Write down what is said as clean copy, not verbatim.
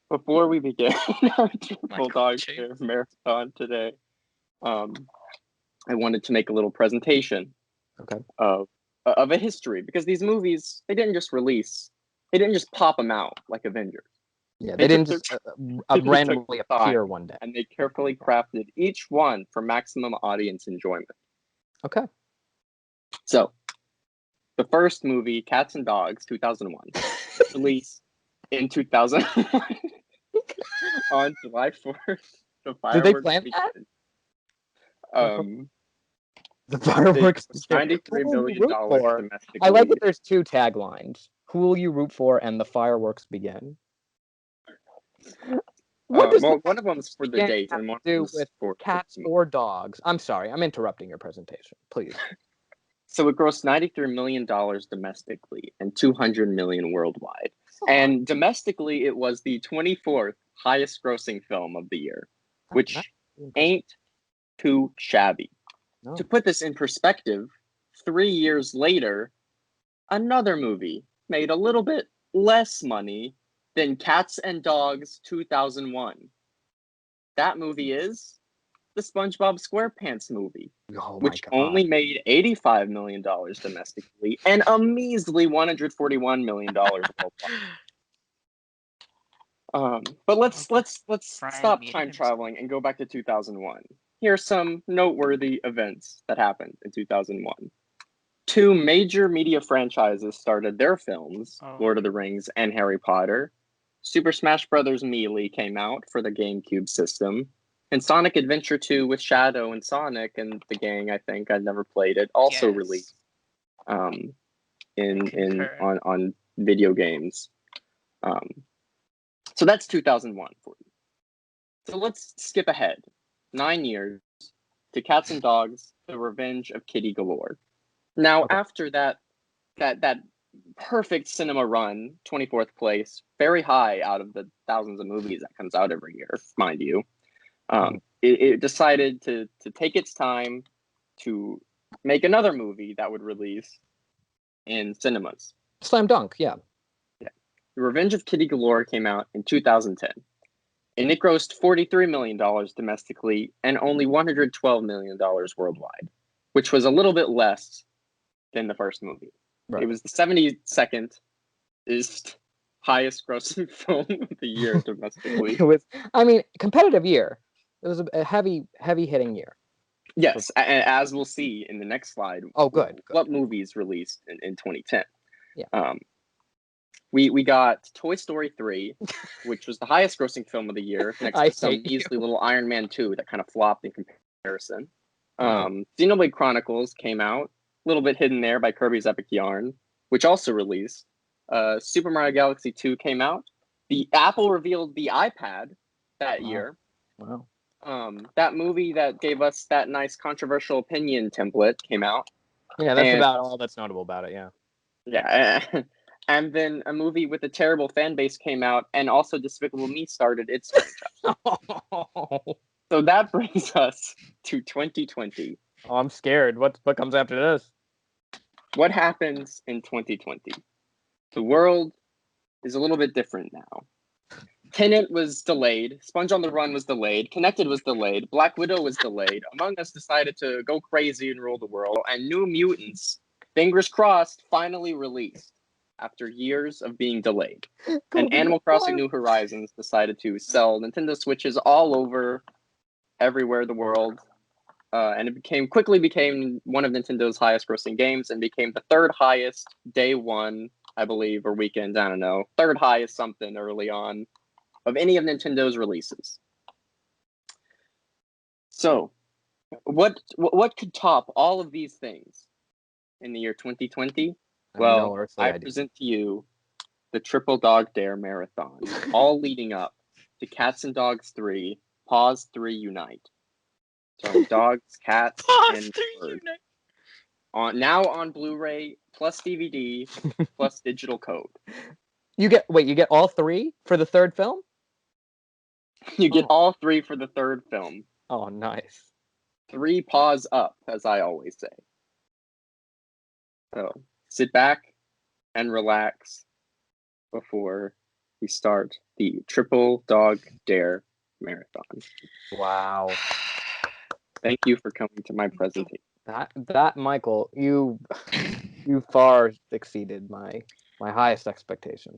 Before we begin our Triple Dog James. Dare marathon today, I wanted to make a little presentation Okay. of a history, because these movies, they didn't just pop them out like Avengers. Yeah, They they didn't took just they took randomly their time, appear one day. and they carefully crafted each one for maximum audience enjoyment. Okay. So, the first movie, Cats and Dogs, 2001, released in 2001 on July 4th. The Did they fireworks plan that? began. The fireworks. $93 Who will you million root for? domestically. I like that there's two taglines. Who will you root for and the fireworks begin. What does Well, one of them is for the begin date, have and one to do of them is with for cats or dogs? I'm sorry, I'm interrupting your presentation. Please. So it grossed $93 million domestically and $200 million worldwide. And domestically, it was the 24th highest grossing film of the year, which ain't too shabby. No. To put this in perspective, 3 years later, another movie made a little bit less money than Cats and Dogs 2001. That movie is the SpongeBob SquarePants movie, which only made $85 million domestically and a measly $141 million worldwide. But let's stop time traveling and go back to 2001. Here are some noteworthy events that happened in 2001. Two major media franchises started their films, Lord of the Rings and Harry Potter. Super Smash Bros. Melee came out for the GameCube system. And Sonic Adventure 2 with Shadow and Sonic and the gang, I think, I'd never played it, also released on video games. So that's 2001 for you. So let's skip ahead 9 years to Cats and Dogs, The Revenge of Kitty Galore. Now, after that perfect cinema run, 24th place, very high out of the thousands of movies that comes out every year, mind you, it decided to take its time to make another movie that would release in cinemas. Slam dunk, yeah. The Revenge of Kitty Galore came out in 2010, and it grossed $43 million domestically and only $112 million worldwide, which was a little bit less than the first movie. Right. It was the 72nd highest grossing film of the year domestically. It was, competitive year. It was a heavy hitting year. Yes, as we'll see in the next slide. Oh, good. What movies released in 2010? Yeah. We got Toy Story 3, which was the highest grossing film of the year, next to some measly little Iron Man 2 that kind of flopped in comparison. Xenoblade Chronicles came out, a little bit hidden there by Kirby's Epic Yarn, which also released. Super Mario Galaxy 2 came out. The Apple revealed the iPad that year. Wow. That movie that gave us that nice controversial opinion template came out. Yeah, that's about all that's notable about it, yeah. Yeah. And then a movie with a terrible fan base came out, and also Despicable Me started its franchise. So that brings us to 2020. Oh, I'm scared. What comes after this? What happens in 2020? The world is a little bit different now. Tenet was delayed. Sponge on the Run was delayed. Connected was delayed. Black Widow was delayed. Among Us decided to go crazy and rule the world. And New Mutants, fingers crossed, finally released after years of being delayed. And Animal Crossing New Horizons decided to sell Nintendo Switches all over, everywhere in the world. And it quickly became one of Nintendo's highest grossing games and became the third highest day one, I believe, or weekend, I don't know. Third highest something early on of any of Nintendo's releases. So, what could top all of these things in the year 2020? Well, I present to you the Triple Dog Dare Marathon, all leading up to Cats and Dogs 3, Paws 3 Unite. So dogs, cats, and birds. Now on Blu-ray, plus DVD, plus digital code. You get all three for the third film? You get all three for the third film. Oh, nice. 3 paws up, as I always say. So sit back and relax before we start the Triple Dog Dare Marathon. Wow. Thank you for coming to my presentation. That Michael, you far exceeded my highest expectations.